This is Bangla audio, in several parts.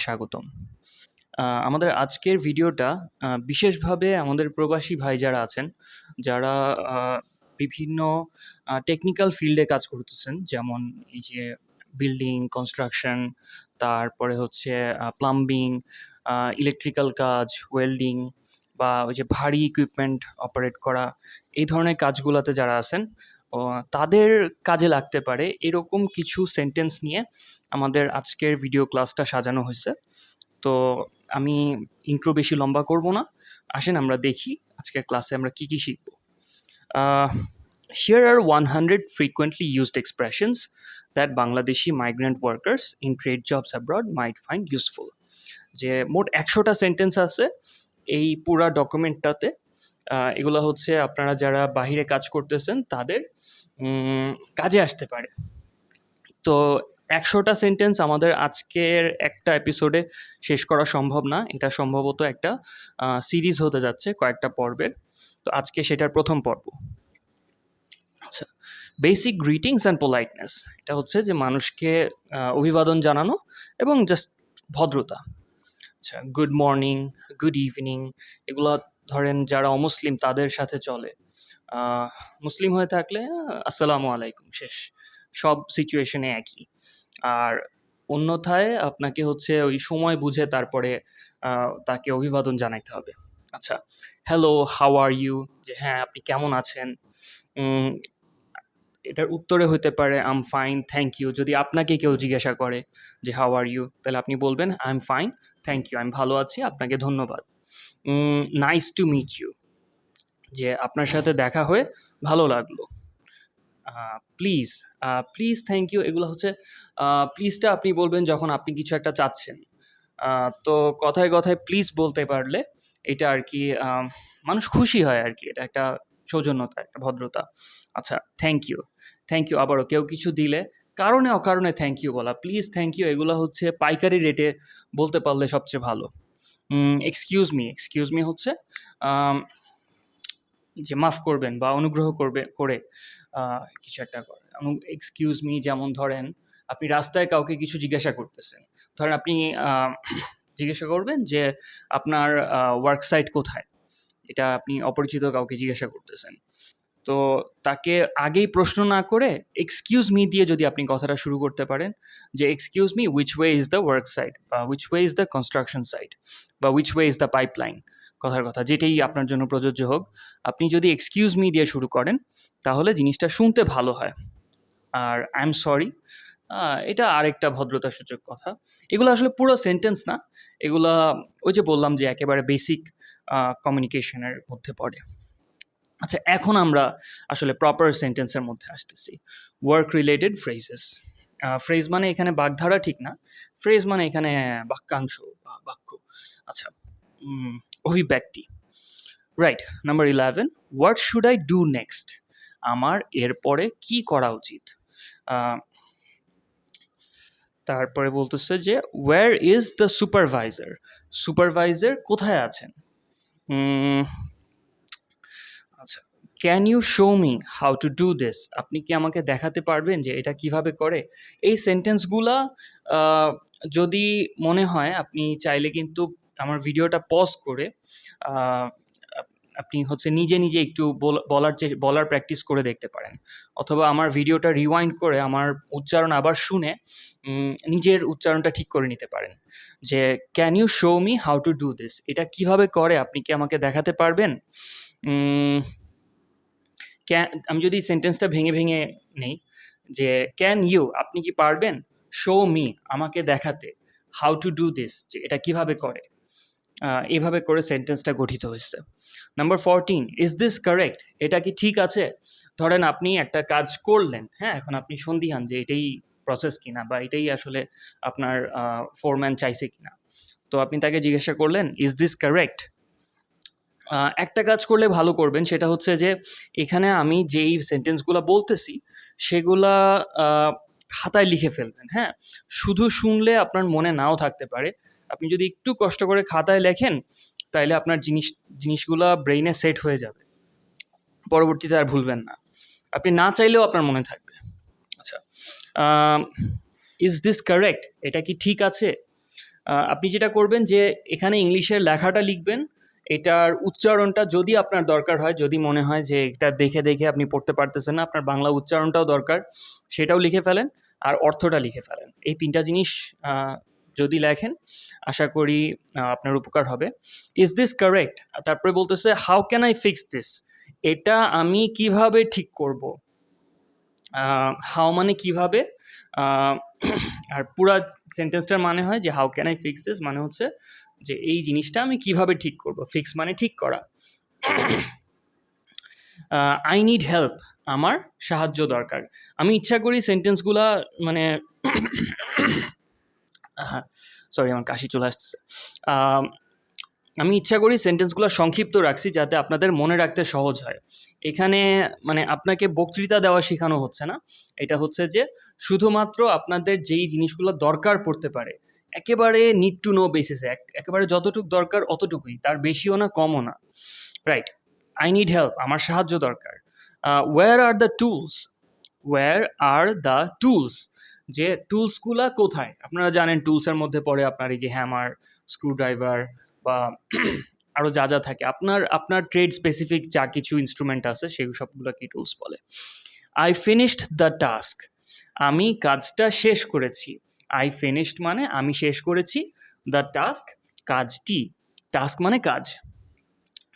স্বাগতম। আমাদের আজকের ভিডিওটা বিশেষভাবে আমাদের প্রবাসী ভাই যারা আছেন, যারা আ বিভিন্ন টেকনিক্যাল ফিল্ডে কাজ করতেছেন। যেমন এই যে বিল্ডিং, কনস্ট্রাকশন, তারপরে হচ্ছে প্লাম্বিং, ইলেকট্রিক্যাল কাজ, ওয়েল্ডিং বা ওই যে ভারী ইকুইপমেন্ট অপারেট করা, এই ধরনের কাজগুলাতে যারা আছেন, ও তাদের কাজে লাগতে পারে এরকম কিছু সেন্টেন্স নিয়ে আমাদের আজকের ভিডিও ক্লাসটা সাজানো হয়েছে। তো আমি ইন্ট্রো বেশি লম্বা করব না। আসেন আমরা দেখি আজকের ক্লাসে আমরা কি, কি শিখব। Uh, Here are 100 frequently used expressions that Bangladeshi migrant workers in trade jobs abroad might find useful. যে মোট 100টা সেন্টেন্স আছে এই পুরা ডকুমেন্টটাতে। এগুলো হচ্ছে আপনারা যারা বাহিরে কাজ করতেছেন তাদের কাজে আসতে পারে। তো 100টা সেন্টেন্স আমাদের আজকের একটা এপিসোডে শেষ করা সম্ভব না। এটা সম্ভবত একটা সিরিজ হতে যাচ্ছে কয়েকটা পর্বের। তো আজকে সেটার প্রথম পর্ব। আচ্ছা, বেসিক গ্রিটিংস অ্যান্ড পোলাইটনেস, এটা হচ্ছে যে মানুষকে অভিবাদন জানানো এবং জাস্ট ভদ্রতা। আচ্ছা, গুড মর্নিং, গুড ইভিনিং, এগুলো ধরেন যারা অমুসলিম তাদের সাথে চলে। মুসলিম হয়ে থাকলে আসসালামু আলাইকুম, শেষ। সব সিচুয়েশনে একই। আর অন্যথায় আপনাকে হচ্ছে ওই সময় বুঝে তারপরে তাকে অভিবাদন জানাইতে হবে। আচ্ছা, হ্যালো, হাউ আর ইউ, যে হ্যাঁ আপনি কেমন আছেন। এটার উত্তরে হতে পারে I am fine, thank you. যদি আপনাকে কেউ জিজ্ঞাসা করে যে হাউ আর ইউ, তাহলে আপনি বলবেন I am fine, thank you, আমি ভালো আছি, আপনাকে ধন্যবাদ। নাইস টু মিট ইউ, যে আপনার সাথে দেখা হয়ে ভালো লাগলো। প্লিজ, প্লিজ, থ্যাংক ইউ, এগুলো হচ্ছে প্লিজটা আপনি বলবেন যখন আপনি কিছু একটা চাচ্ছেন। তো কথায় কথায় প্লিজ বলতে পারলে এটা আর কি মানুষ খুশি হয় আর কি। এটা একটা সৌজন্যতা, একটা ভদ্রতা। আচ্ছা, থ্যাংক ইউ, থ্যাংক ইউ আবারও কেউ কিছু দিলে কারণে অকারণে থ্যাংক ইউ বলা, প্লিজ, থ্যাংক ইউ, এগুলো হচ্ছে পাইকারি রেটে বলতে পারলে সবচেয়ে ভালো। এক্সকিউজ মি, এক্সকিউজ মি হচ্ছে যে মাফ করবেন বা অনুগ্রহ করে কিছু একটা করে। এক্সকিউজ মি, যেমন ধরেন আপনি রাস্তায় কাউকে কিছু জিজ্ঞাসা করতেছেন। ধরেন আপনি জিজ্ঞাসা করবেন যে আপনার ওয়ার্ক সাইট কোথায়, এটা আপনি অপরিচিত কাউকে জিজ্ঞাসা করতেছেন। তো তাকে আগেই প্রশ্ন না করে এক্সকিউজ মি দিয়ে যদি আপনি কথাটা শুরু করতে পারেন যে excuse me, which way is the work site, বা which way is the construction site, বা which way is the pipeline, কথার কথা যেটাই আপনার জন্য প্রযোজ্য হোক, আপনি যদি এক্সকিউজ মি দিয়ে শুরু করেন তাহলে জিনিসটা শুনতে ভালো হয়। আর আই এম সরি, এটা আরেকটা ভদ্রতাসূচক কথা। এগুলো আসলে পুরো সেন্টেন্স না, এগুলা ওই যে বললাম যে একেবারে বেসিক কমিউনিকেশনের মধ্যে পড়ে। আচ্ছা, এখন আমরা আসলে প্রপার সেন্টেন্সের মধ্যে আসতেছি। Work related phrases. ফ্রেজ মানে এখানে বাগধারা ঠিক না, ফ্রেজ মানে এখানে বাক্যাংশ বা বাক্য। আচ্ছা, অভিব্যক্তি। Right, number 11, what should I do next, আমার এরপরে কি করা উচিত। তারপরে বলতেছে যে where is the supervisor, supervisor কোথায় আছেন। আচ্ছা, can you show me how to do this, আপনি কি আমাকে দেখাতে পারবেন যে এটা কিভাবে করে। এই সেন্টেন্সগুলা যদি মনে হয় আপনি চাইলে কিন্তু আমার ভিডিওটা পজ করে আপনি হচ্ছে নিজে নিজে একটু বলার প্র্যাকটিস করে দেখতে পারেন, অথবা আমার ভিডিওটা রিওয়াইন্ড করে আমার উচ্চারণ আবার শুনে নিজের উচ্চারণটা ঠিক করে নিতে পারেন। যে can you show me how to do this, এটা কিভাবে করে আপনি কি আমাকে দেখাতে পারবেন। আমি যদি সেন্টেন্সটা ভেঙে ভেঙে নেই, যে ক্যান ইউ, আপনি কি পারবেন, শো মি, আমাকে দেখাতে, হাউ টু ডু দিস, যে এটা কিভাবে করে। এইভাবে করে সেন্টেন্সটা গঠিত হয়েছে। নাম্বার 14, ইজ দিস কারেক্ট, এটা কি ঠিক আছে। ধরেন আপনি একটা কাজ করলেন, হ্যাঁ, এখন আপনি সন্দিহান যে এটাই প্রসেস কিনা বা এটাই আসলে আপনার ফোরম্যান চাইছে কিনা। তো আপনি তাকে জিজ্ঞাসা করলেন ইজ দিস কারেক্ট। একটা কাজ করলে ভালো করবেন, সেটা হচ্ছে যে এখানে আমি যেই সেন্টেন্সগুলো বলতেছি সেগুলা খাতায় লিখে ফেলবেন। হ্যাঁ, শুধু শুনলে আপনার মনে নাও থাকতে পারে। আপনি যদি একটু কষ্ট করে খাতায় লেখেন তাহলে আপনার জিনিসগুলা ব্রেইনে সেট হয়ে যাবে, পরবর্তীতে আর ভুলবেন না। আপনি না চাইলেও আপনার মনে থাকবে। আচ্ছা, ইজ দিস কারেক্ট, এটা কি ঠিক আছে। আপনি যেটা করবেন যে এখানে ইংলিশের লেখাটা লিখবেন, এটার উচ্চারণটা যদি আপনার দরকার হয়, যদি মনে হয় যে এটা দেখে দেখে আপনি পড়তে পারতেছেন না, আপনার বাংলা উচ্চারণটাও দরকার, সেটাও লিখে ফেলেন, আর অর্থটা লিখে ফেলেন। এই ৩টা জিনিস যদি লেখেন, আশা করি আপনার উপকার হবে। Is this correct? তারপরে বলতেছে how can I fix this? এটা আমি কিভাবে ঠিক করব? হাউ মানে কিভাবে, আর পুরা সেন্টেন্সটার মানে হয় যে how can I fix this মানে হচ্ছে যে এই জিনিসটা আমি কিভাবে ঠিক করব। ফিক্স মানে ঠিক করা। আই নিড হেল্প, আমার সাহায্য দরকার। আমি ইচ্ছা করি সেন্টেন্সগুলা মানে সরি আমার কাশি চলে আসতেছে। আমি ইচ্ছা করি সেন্টেন্সগুলো সংক্ষিপ্ত রাখছি যাতে আপনাদের মনে রাখতে সহজ হয়। এখানে মানে আপনাকে বক্তৃতা দেওয়া শেখানো হচ্ছে না, এটা হচ্ছে যে শুধুমাত্র আপনাদের যেই জিনিসগুলো দরকার পড়তে পারে, একেবারে নিড টু নো বেসিসে, একেবারে যতটুকু দরকার অতটুকুই, তার বেশিও না কমও না। রাইট, আই নিড হেল্প, আমার সাহায্য দরকার। Where are the tools? Where are the tools, যে টুলসগুলা কোথায়? আপনারা জানেন টুলসের মধ্যে পড়ে আপনার এই যে হ্যামার, স্ক্রুড্রাইভার বা আরও যা যা থাকে, আপনার ট্রেড স্পেসিফিক যা কিছু ইনস্ট্রুমেন্ট আছে সেগুলো সবগুলো কি টুলস বলে। আই ফিনিশড দ্য টাস্ক, আমি কাজটা শেষ করেছি। আই ফিনিশড মানে আমি শেষ করেছি, দ্য টাস্ক কাজটি, টাস্ক মানে কাজ।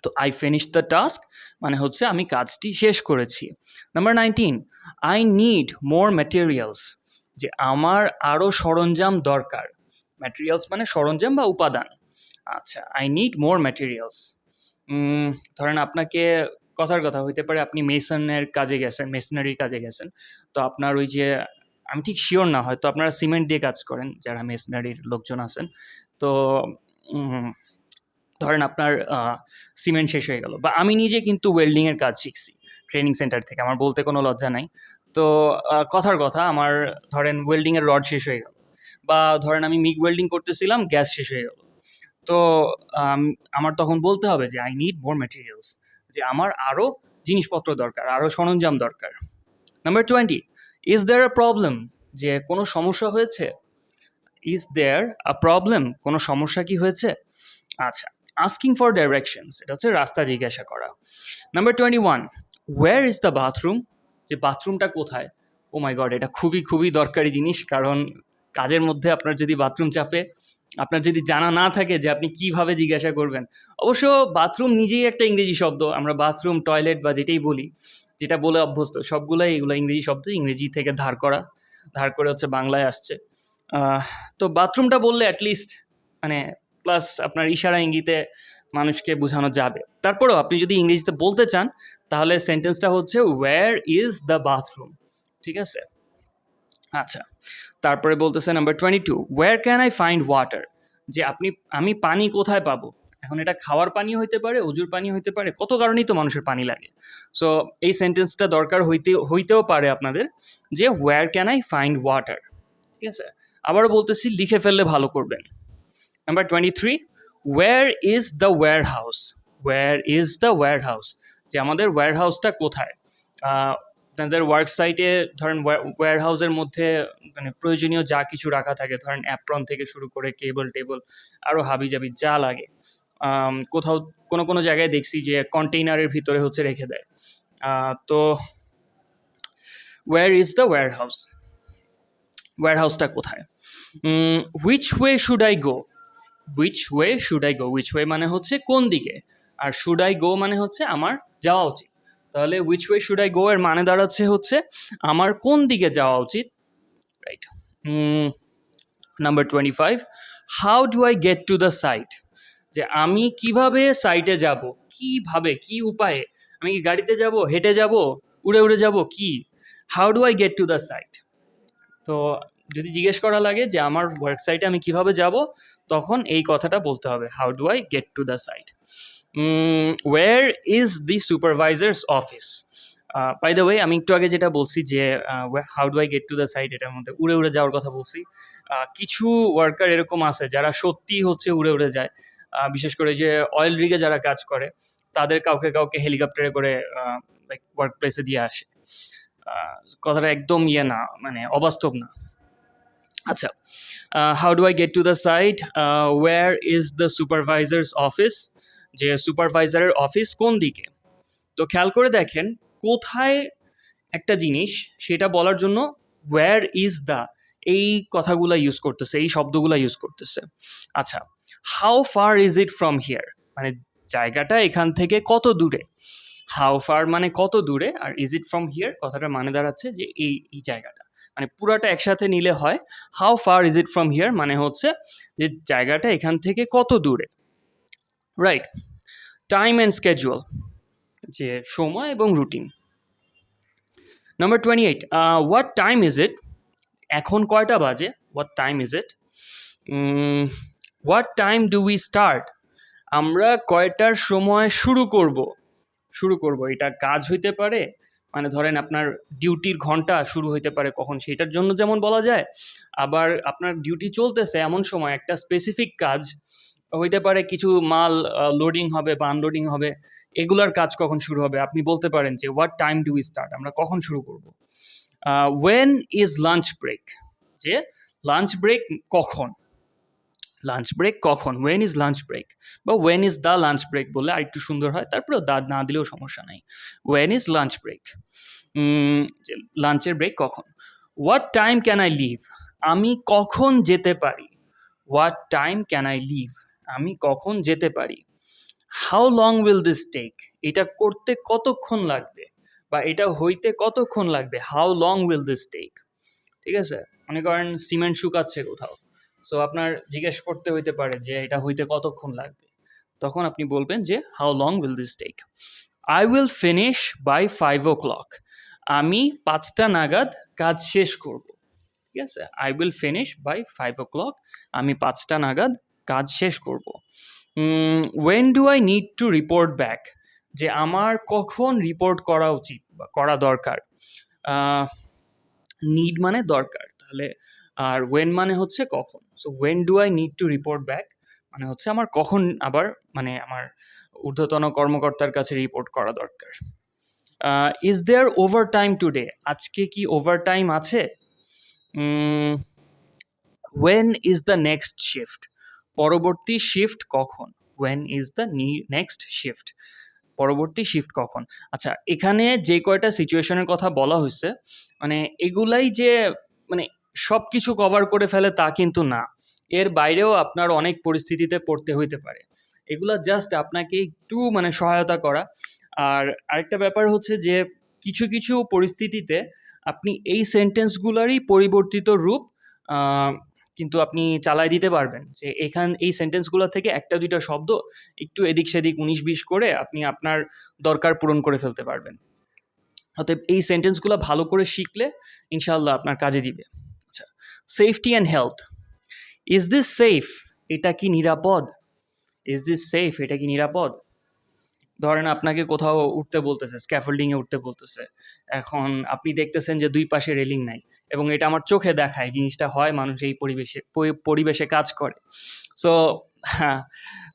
তো আই ফিনিশ দ্য টাস্ক মানে হচ্ছে আমি কাজটি শেষ করেছি। Number 19, I need more materials, যে আমার আরও সরঞ্জাম দরকার। ম্যাটেরিয়ালস মানে সরঞ্জাম বা উপাদান। আচ্ছা, আই নিড মোর ম্যাটেরিয়ালস। ধরেন আপনাকে, কথার কথা হইতে পারে আপনি মেসনের কাজে গেছেন, মেসনারির কাজে গেছেন, তো আপনার ওই যে, আমি ঠিক শিওর না, হয়তো আপনারা সিমেন্ট দিয়ে কাজ করেন যারা মেসনারির লোকজন আছেন, তো ধরেন আপনার সিমেন্ট শেষ হয়ে গেল, বা আমি নিজে কিন্তু ওয়েল্ডিংয়ের কাজ শিখছি ট্রেনিং সেন্টার থেকে, আমার বলতে কোনো লজ্জা নাই। তো কথার কথা আমার ধরেন ওয়েল্ডিংয়ের রড শেষ হয়ে গেল, বা ধরেন আমি মিগ ওয়েল্ডিং করতেছিলাম, গ্যাস শেষ হয়ে গেল, তো আমার তখন বলতে হবে যে আই নিড মোর ম্যাটেরিয়ালস, যে আমার আরও জিনিসপত্র দরকার, আরও সরঞ্জাম দরকার। Number 20, is there a problem, যে কোনো সমস্যা হয়েছে। ইজ দেয়ার আ প্রবলেম, কোনো সমস্যা কি হয়েছে? আচ্ছা, আস্কিং ফর ডাইরেকশনস, এটা হচ্ছে রাস্তা জিজ্ঞাসা করা। Number 21, wire is the bathroom, যে বাথরুমটা কোথায়? ও মাই গড, এটা খুবই খুবই দরকারি জিনিস, কারণ কাজের মধ্যে আপনার যদি বাথরুম চাপে, আপনার যদি জানা না থাকে যে আপনি কিভাবে জিজ্ঞাসা করবেন। অবশ্য বাথরুম নিজেই একটা ইংরেজি শব্দ, আমরা বাথরুম, টয়লেট বা যেটাই বলি, যেটা বলে অভ্যস্ত, সবগুলাই এগুলো ইংরেজি শব্দ, ইংরেজি থেকে ধার করে হচ্ছে বাংলায় আসছে। তো বাথরুমটা বললে অ্যাটলিস্ট মানে প্লাস আপনার ইশারা ইঙ্গিতে মানুষকে বোঝানো যাবে। তারপরেও আপনি যদি ইংরেজিতে বলতে চান তাহলে সেন্টেন্সটা হচ্ছে ওয়্যার ইজ দ্য বাথরুম, ঠিক আছে? আচ্ছা, তারপরে বলতেছে number 22, where can I find water, যে আমি পানি কোথায় পাবো? এখন এটা খাওয়ার পানি হইতে পারে, অজুর পানি হইতে পারে, কত কারণেই তো মানুষের পানি লাগে। সো এই সেন্টেন্সটা দরকার হইতেও পারে আপনাদের, যে where can I find water, ঠিক আছে? আবারও বলতেছি, লিখে ফেললে ভালো করবেন। Number 23, where is the warehouse? Where is the warehouse, যে আমাদের ওয়্যার হাউসটা কোথায়? আপনাদের ওয়ার্ক সাইটে ধরেন ওয়্যার হাউসের মধ্যে মানে প্রয়োজনীয় যা কিছু রাখা থাকে, ধরেন অ্যাপ্রন থেকে শুরু করে কেবল টেবল, আরও হাবিজাবি যা লাগে, কোথাও কোনো জায়গায় দেখছি যে কন্টেইনারের ভিতরে হচ্ছে রেখে দেয়। তো where is the warehouse, ওয়্যার হাউসটা কোথায়? Which way should I go? Which way should I go, which way মানে হচ্ছে কোন দিকে, আর শুড আই গো মানে হচ্ছে আমার যাওয়া উচিত। তাহলে which way should I go এর মানে দাঁড়াচ্ছে হচ্ছে আমার কোন দিকে যাওয়া উচিত, right? Number 25, how do I get to the site, যে আমি কিভাবে সাইটে যাব, কিভাবে, কি উপায়ে? আমি কি গাড়িতে যাব, হেঁটে যাব, উড়ে যাব, কি? How do I get to the site. তো যদি জিজ্ঞেস করা লাগে যে আমার ওয়েবসাইটে আমি কিভাবে যাব, তখন এই কথাটা বলতে হবে, how do I get to the site. Where is the supervisor's office? By the way, আমি একটু আগে যেটা বলছি যে how do I get to the site, এটার মধ্যে উড়ে যাওয়ার কথা বলছি। কিছু ওয়ার্কার এরকম আছে যারা সত্যি হচ্ছে উড়ে যায়, বিশেষ করে যে অয়েল রিগে যারা কাজ করে, তাদের কাউকে হেলিকপ্টারে করে লাইক ওয়ার্ক প্লেসে দিয়ে আসে। কথাটা একদম ইয়ে না, মানে অবাস্তব না। আচ্ছা, how do I get to the site, where is the supervisor's office, যে সুপারভাইজারের অফিস কোন দিকে। তো খেয়াল করে দেখেন কোথায় একটা জিনিস সেটা বলার জন্য ওয়্যার ইজ দ্য এই কথাগুলো ইউজ করতেছে, এই শব্দগুলো ইউজ করতেছে। আচ্ছা, how far is it from here, মানে জায়গাটা এখান থেকে কত দূরে। হাউ ফার মানে কত দূরে, আর ইজ ইট ফ্রম হিয়ার কথাটা মানে দাঁড়াচ্ছে যে এই এই জায়গাটা, মানে পুরাটা একসাথে নিলে হয় how far is it from here, মানে হচ্ছে যে জায়গাটা এখান থেকে কত দূরে, রাইট। টাইম অ্যান্ড স্কেজুয়াল, যে সময় এবং routine. Number 28, what time is it, এখন কয়টা বাজে, what time is it. What time do we start, আমরা কয়টার সময় শুরু করব। এটা কাজ হইতে পারে, মানে ধরেন আপনার ডিউটির ঘন্টা শুরু হইতে পারে কখন, সেটার জন্য যেমন বলা যায়। আবার আপনার ডিউটি চলতেছে এমন সময় একটা স্পেসিফিক কাজ হইতে পারে, কিছু মাল লোডিং হবে বা আনলোডিং হবে, এগুলার কাজ কখন শুরু হবে, আপনি বলতে পারেন যে what time do we start, আমরা কখন শুরু করব। ওয়েন ইজ লাঞ্চ ব্রেক, যে লাঞ্চ ব্রেক কখন, লাঞ্চ ব্রেক কখন, ওয়েন ইজ লাঞ্চ ব্রেক, বা when is the lunch break বললে আরেকটু সুন্দর হয়, তারপরেও দা না দিলেও সমস্যা নাই। ওয়েন ইজ লাঞ্চ ব্রেক, লাঞ্চের ব্রেক কখন। What time can I leave, আমি কখন যেতে পারি। What time can I leave, আমি কখন যেতে পারি। How long will this take, এটা করতে কতক্ষণ লাগবে, বা এটা হইতে কতক্ষণ লাগবে। How long will this take, ঠিক আছে। মনে করেন সিমেন্ট শুকাচ্ছে কোথাও, সো আপনার জিজ্ঞেস করতে হইতে পারে যে এটা হইতে কতক্ষণ লাগবে, তখন আপনি বলবেন যে how long will this take. I will finish by 5 o'clock, আমি 5টা নাগাদ কাজ শেষ করব, ঠিক আছে। I will finish by 5 o'clock, আমি 5টা নাগাদ কাজ শেষ করব। When do I need to report back, যে আমার কখন রিপোর্ট করা উচিত বা করা দরকার। নিড মানে দরকার, তাহলে আর ওয়েন মানে হচ্ছে কখন। So when do I need to report back মানে হচ্ছে আমার কখন আবার মানে আমার ঊর্ধ্বতন কর্মকর্তার কাছে রিপোর্ট করা দরকার। Is there overtime today, আজকে কি ওভার টাইম আছে। When is the next shift, পরবর্তী শিফট কখন। When is the next shift, পরবর্তী শিফট কখন। আচ্ছা, এখানে যে কয়টা সিচুয়েশনের কথা বলা হয়েছে, মানে এগুলাই যে মানে সব কিছু কভার করে ফেলে তা কিন্তু না, এর বাইরেও আপনার অনেক পরিস্থিতিতে পড়তে হইতে পারে। এগুলা জাস্ট আপনাকে একটু মানে সহায়তা করা। আর আরেকটা ব্যাপার হচ্ছে যে কিছু কিছু পরিস্থিতিতে আপনি এই সেন্টেন্সগুলোরই পরিবর্তিত রূপ কিন্তু আপনি চালায় দিতে পারবেন, যে এই সেন্টেন্সগুলো থেকে একটা দুইটা শব্দ একটু এদিক সেদিক 19-20 করে আপনি আপনার দরকার পূরণ করে ফেলতে পারবেন। অতএব এই সেন্টেন্সগুলো ভালো করে শিখলে ইনশাআল্লাহ আপনার কাজে দিবে। আচ্ছা, safety and health, is this safe, এটা কি নিরাপদ। ইজ দিস সেফ, এটা কি নিরাপদ। ধরেন আপনাকে কোথাও উঠতে বলতেছে, স্ক্যাফোল্ডিংয়ে উঠতে বলতেছে, এখন আপনি দেখতেছেন যে দুই পাশে রেলিং নাই, এবং এটা আমার চোখে দেখায় জিনিসটা হয়, মানুষ এই পরিবেশে কাজ করে। সো হ্যাঁ,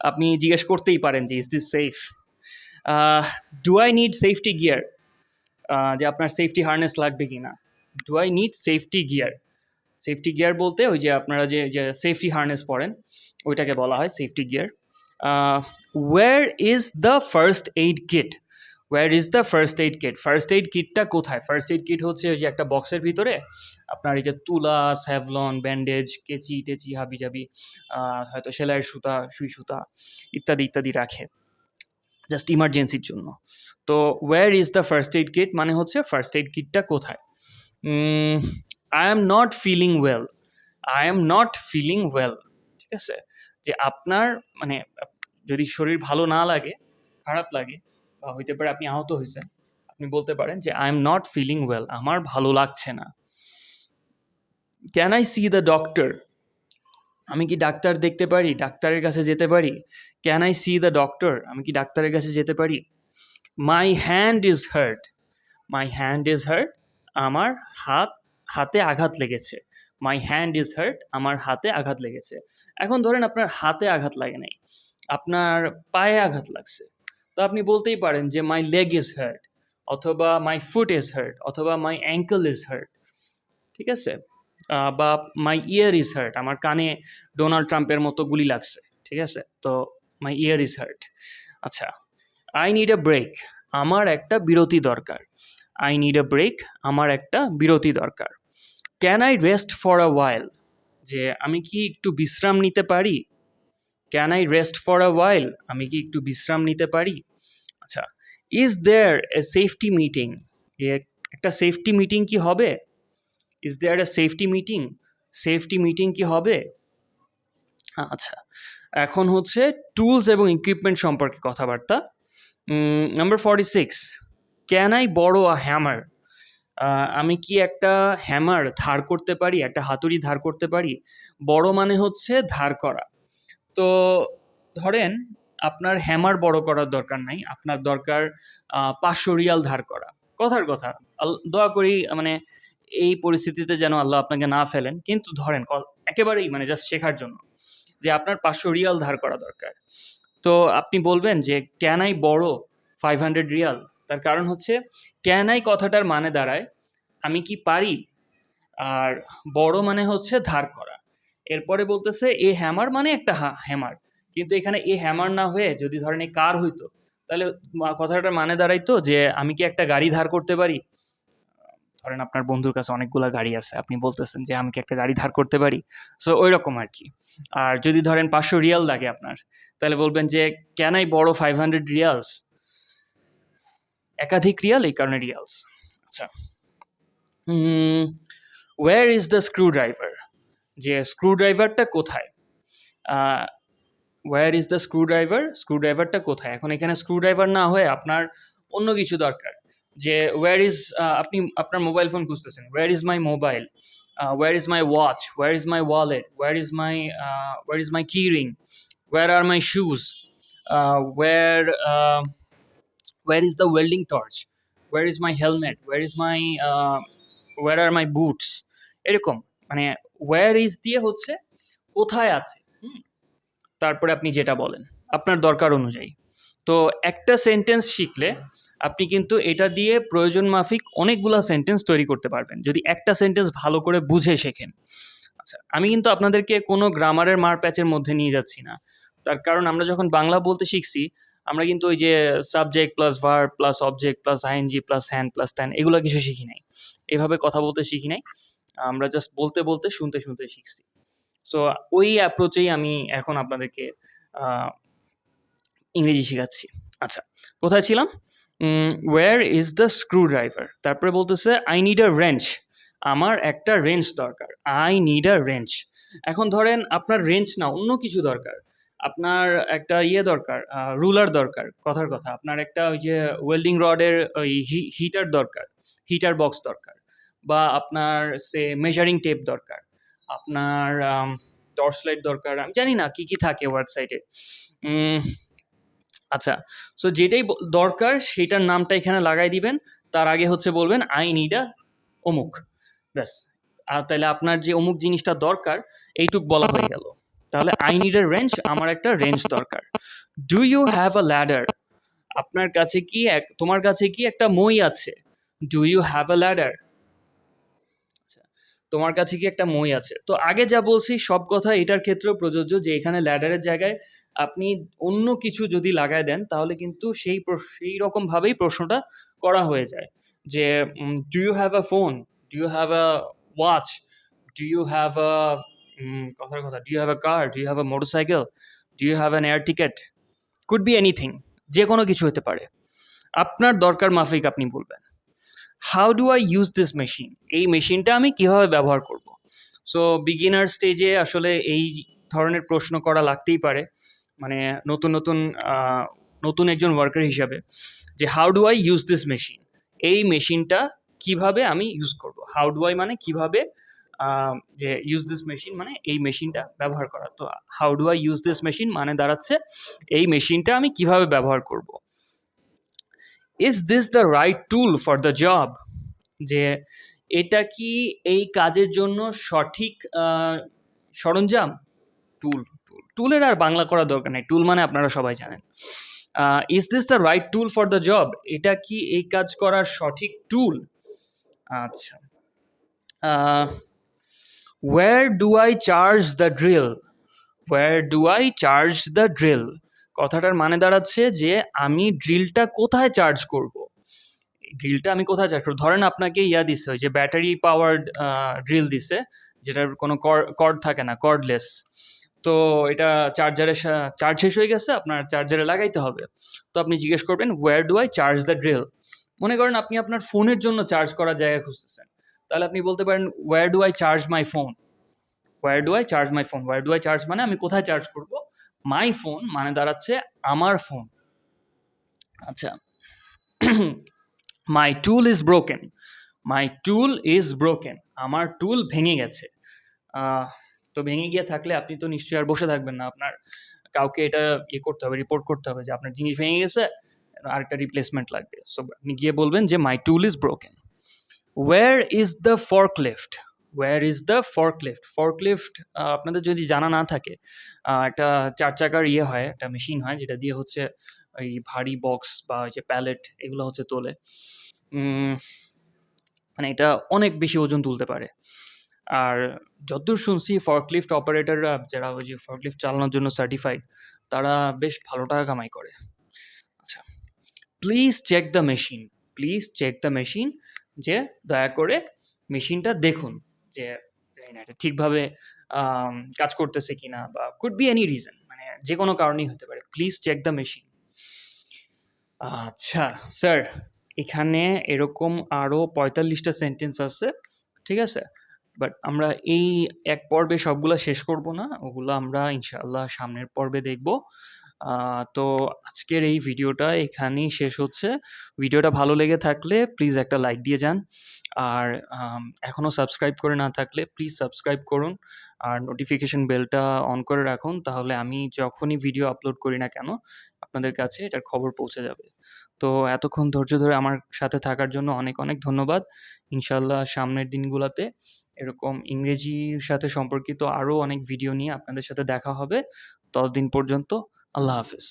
আপনি জিজ্ঞেস করতেই পারেন যে is this safe. Do I need safety gear, যে আপনার সেফটি হার্নেস লাগবে কি না। Do I need safety gear, safety gear বলতে ওই যে আপনারা যে সেফটি হার্নেস পরেন ওইটাকে বলা হয় safety gear. Where is the first aid kit, where is the first aid kit, first aid কিটটা কোথায়। ফার্স্ট এইড কিট হচ্ছে ওই যে একটা বক্সের ভিতরে আপনার এই যে তুলা, স্যাভলন, ব্যান্ডেজ, কেচি টেচি, হাবিজাবি, হয়তো সেলাইয়ের সুতা, সুই সুতা ইত্যাদি ইত্যাদি রাখে জাস্ট ইমার্জেন্সির জন্য। তো where is the first aid kit মানে হচ্ছে ফার্স্ট এইড কিটটা কোথায়। I am not feeling well, I am not feeling well, ঠিক আছে। যে আপনার মানে যদি শরীর ভালো না লাগে, খারাপ লাগে, বা হইতে পারে আপনি আহত হয়েছেন, আপনি বলতে পারেন যে I am not feeling well, আমার ভালো লাগছে না। Can I see the doctor, আমি কি ডাক্তার দেখতে পারি, ডাক্তারের কাছে যেতে পারি। Can I see the doctor, আমি কি ডাক্তারের কাছে যেতে পারি। My hand is hurt, my hand is hurt, আমার হাতে আঘাত লেগেছে। মাই হ্যান্ড ইজ হার্ট, আমার হাতে আঘাত লেগেছে। এখন ধরেন আপনার হাতে আঘাত লাগে নাই, আপনার পায়ে আঘাত লাগছে, তো আপনি বলতেই পারেন যে মাই লেগ ইজ হার্ট, অথবা মাই ফুট ইজ হার্ট, অথবা মাই অ্যাঙ্কল ইজ হার্ট, ঠিক আছে। বা মাই ইয়ার ইজ হার্ট, আমার কানে ডোনাল্ড ট্রাম্পের মতো গুলি লাগছে, ঠিক আছে? তো মাই ইয়ার ইজ হার্ট। আচ্ছা, আই নিড আ ব্রেক, আমার একটা বিরতি দরকার। আই নিড আ ব্রেক, আমার একটা বিরতি দরকার। Can I rest for a while, যে আমি কি একটু বিশ্রাম নিতে পারি? Can I rest for a while, আমি কি একটু বিশ্রাম নিতে পারি? আচ্ছা, is there a safety meeting, একটা সেফটি মিটিং কি হবে? Is there a safety meeting, safety meeting কি হবে? আচ্ছা, এখন হচ্ছে টুলস এবং ইকুইপমেন্ট সম্পর্কে কথাবার্তা। নাম্বার 46, ক্যান আই বড়ো আ হ্যামার, আমি কি একটা হ্যামার ধার করতে পারি, একটা হাতুড়ি ধার করতে পারি? বড় মানে হচ্ছে ধার করা। তো ধরেন আপনার হ্যামার বড় করার দরকার নাই, আপনার দরকার 500 রিয়াল ধার করা। কথার কথা, দোয়া করি মানে এই পরিস্থিতিতে যেন আল্লাহ আপনাকে না ফেলেন, কিন্তু ধরেন একেবারেই মানে জাস্ট শেখার জন্য যে আপনার 500 রিয়াল ধার করা দরকার। তো আপনি বলবেন যে ক্যান আই বড়ো 500 রিয়াল? তার কারণ হচ্ছে ক্যান আই কথাটার মানে দাঁড়ায় আমি কি পারি, আর বড় মানে হচ্ছে ধার করা। এরপরে বলতেছে এ হ্যামার মানে একটা হ্যামার, কিন্তু এখানে এ হ্যামার না হয়ে যদি ধরেন এই কার হইতো, তাহলে কথাটার মানে দাঁড়াইতো যে আমি কি একটা গাড়ি ধার করতে পারি? ধরেন আপনার বন্ধুর কাছে অনেকগুলা গাড়ি আছে, আপনি বলতেছেন যে আমি কি একটা গাড়ি ধার করতে পারি? সো ওই রকম আর কি। আর যদি ধরেন 500 রিয়াল লাগে আপনার, তাহলে বলবেন যে ক্যান আই বড় 500 রিয়ালস? একাধিক রিয়াল, এই কারণে রিয়ালস। আচ্ছা, wire is the screw driver, যে স্ক্রু ড্রাইভারটা কোথায়? Wire is the screw driver, screw ড্রাইভারটা কোথায়? এখন এখানে স্ক্রু ড্রাইভার না হয়ে আপনার অন্য কিছু দরকার, যে ওয়্যার ইজ, আপনি আপনার মোবাইল ফোন খুঁজতেছেন, where is my mobile, where is my watch, where is my wallet, where is my key ring, where are my shoes, where where is the welding torch, where is my helmet, where are my boots. এরকম মানে ওয়্যার ইজ দিয়ে হচ্ছে কোথায় আছে, তারপরে আপনি যেটা বলেন আপনার দরকার অনুযায়ী। তো একটা সেন্টেন্স শিখলে আপনি কিন্তু এটা দিয়ে প্রয়োজন মাফিক অনেকগুলা সেন্টেন্স তৈরি করতে পারবেন, যদি একটা সেন্টেন্স ভালো করে বুঝে শেখেন। আচ্ছা, আমি কিন্তু আপনাদেরকে কোনো গ্রামারের মার প্যাচের মধ্যে নিয়ে যাচ্ছি না, তার কারণ আমরা যখন বাংলা বলতে শিখছি, আমরা কিন্তু ওই যে subject plus verb plus object plus ING plus hand plus ত্যান এগুলো কিছু শিখি নাই, এভাবে কথা বলতে শিখি নাই, আমরা জাস্ট বলতে বলতে শুনতে শুনতে শিখছি। সো ওই অ্যাপ্রোচেই আমি এখন আপনাদেরকে ইংরেজি শেখাচ্ছি। আচ্ছা, কোথায় ছিলাম? Wire is the screw driver, তারপরে বলতেছে আই নিড আ রেঞ্চ, আমার একটা রেঞ্চ দরকার। I need a wrench. এখন ধরেন আপনার রেঞ্চ না অন্য কিছু দরকার, আপনার একটা ইয়ে দরকার, রুলার দরকার, কথার কথা আপনার একটা ওই যে ওয়েল্ডিং রডের ওই হিটার দরকার, হিটার বক্স দরকার, বা আপনার সে মেজারিং টেপ দরকার, আপনার টর্চ লাইট দরকার, আমি জানি না কি কি থাকে ওয়েবসাইটে। আচ্ছা, সো যেটাই দরকার সেটার নামটা এখানে লাগাই দিবেন, তার আগে হচ্ছে বলবেন আই নিড আ অমুক, ব্যাস। আর তাহলে আপনার যে অমুক জিনিসটা দরকার এইটুক বলা হয়ে গেল। তাহলে আই নিড আ রেঞ্জ, আমার একটা রেঞ্জ দরকার। Do you have a ladder, আপনার কাছে কি তোমার কাছে কি একটা মই আছে? Do you have a ladder, তোমার কাছে কি একটা মই আছে? তো আগে যা বলছি সব কথা এটার ক্ষেত্রেও প্রযোজ্য, যে এখানে ল্যাডারের জায়গায় আপনি অন্য কিছু যদি লাগায় দেন তাহলে কিন্তু সেই রকমভাবেই প্রশ্নটা করা হয়ে যায়, যে do you have a phone, do you have a watch, do you have a কথার কথা, do you have a car, do you have a motorcycle, do you have an air ticket, could be anything, যে কোনো কিছু হতে পারে, আপনার দরকার মাফিক আপনি বলবেন। How do I use this machine, এই মেশিনটা আমি কিভাবে ব্যবহার করব? সো বিগিনার স্টেজে আসলে এই ধরনের প্রশ্ন করা লাগতেই পারে, মানে নতুন নতুন নতুন একজন ওয়ার্কার হিসাবে, যে how do I use this machine, এই মেশিনটা কিভাবে আমি ইউজ করব। হাউ ডু আই মানে কিভাবে, যে ইউজ দিস মেশিন মানে এই মেশিনটা ব্যবহার করা। তো how do I use this machine মানে দাঁড়াচ্ছে এই মেশিনটা আমি কিভাবে ব্যবহার করব। Is this the right tool for the job, যে এটা কি এই কাজের জন্য সঠিক সরঞ্জাম? টুল, টুলের আর বাংলা করার দরকার নেই, টুল মানে আপনারা সবাই জানেন। Is this the right tool for the job, এটা কি এই কাজ করার সঠিক টুল? আচ্ছা, Where do I charge the drill? Where do I charge the drill? কথাটার মানে দাঁড়াচ্ছে যে আমি ড্রিলটা কোথায় চার্জ করব? ড্রিলটা আমি কোথায় চার্জ করব? ধরেন আপনাকে দিছে, ওই যে ব্যাটারি পাওয়ার্ড ড্রিল দিছে, যেটার কোনো কর্ড থাকে না, কর্ডলেস। তো এটা চার্জ শেষ হয়ে গেছে, আপনার চার্জারে লাগাইতে হবে। তো আপনি জিজ্ঞেস করবেন, "Where do I charge the drill?" মনে করেন আপনি আপনার ফোনের জন্য চার্জ করার জায়গা খুঁজতেছেন। তাহলে আপনি বলতে পারেন, "Where do I charge my phone?" Where do I charge my phone? Where do I charge মানে আমি কোথায় চার্জ করব? My phone মানে দাঁড়াচ্ছে আমার ফোন। আচ্ছা। My tool is broken. My tool is broken. আমার টুল ভেঙে গেছে। তো ভেঙে গিয়ে থাকলে আপনি তো নিশ্চয়ই আর বসে থাকবেন না। আপনার কাউকে এটা করতে হবে, রিপোর্ট করতে হবে যে আপনার জিনিস ভেঙে গেছে, আরেকটা রিপ্লেসমেন্ট লাগবে। সো আপনি গিয়ে বলবেন যে my tool is broken. Where is the forklift? Where is the forklift? Forklift আপনাদের যদি জানা না থাকে, একটা ৪ চাকার হয়, একটা মেশিন হয় যেটা দিয়ে হচ্ছে এই ভারী বক্স বা ওই যে প্যালেট এগুলো হচ্ছে তোলে। মানে এটা অনেক বেশি ওজন তুলতে পারে। আর যতদূর শুনছি ফর্কলিফট অপারেটররা যারা ওই যে ফর্কলিফট চালানোর জন্য সার্টিফাইড, তারা বেশ ভালো টাকা কামাই করে। আচ্ছা, please check the machine. Please check the machine, যে দয়া করে মেশিনটা দেখুন যে এটা ঠিকভাবে কাজ করতেছে কিনা, বা কুড বি এনি রিজন, মানে যে কোনো কারণেই হতে পারে। Please check the machine. আচ্ছা স্যার, এখানে এরকম আরও ৪৫টা সেন্টেন্স আছে, ঠিক আছে? বাট আমরা এই এক পর্বে সবগুলা শেষ করব না, ওগুলো আমরা ইনশাআল্লাহ সামনের পর্বে দেখব। তো আজকের এই ভিডিওটা এখানেই শেষ হচ্ছে। ভিডিওটা ভালো লেগে থাকলে প্লিজ একটা লাইক দিয়ে যান। আর এখনও সাবস্ক্রাইব করে না থাকলে প্লিজ সাবস্ক্রাইব করুন, আর নোটিফিকেশন বেলটা অন করে রাখুন, তাহলে আমি যখনই ভিডিও আপলোড করি না কেন আপনাদের কাছে এটার খবর পৌঁছে যাবে। তো এতক্ষণ ধৈর্য ধরে আমার সাথে থাকার জন্য অনেক অনেক ধন্যবাদ। ইনশাআল্লাহ সামনের দিনগুলোতে এরকম ইংরেজির সাথে সম্পর্কিত আরও অনেক ভিডিও নিয়ে আপনাদের সাথে দেখা হবে। ততদিন পর্যন্ত আল্লাহ হাফেজ।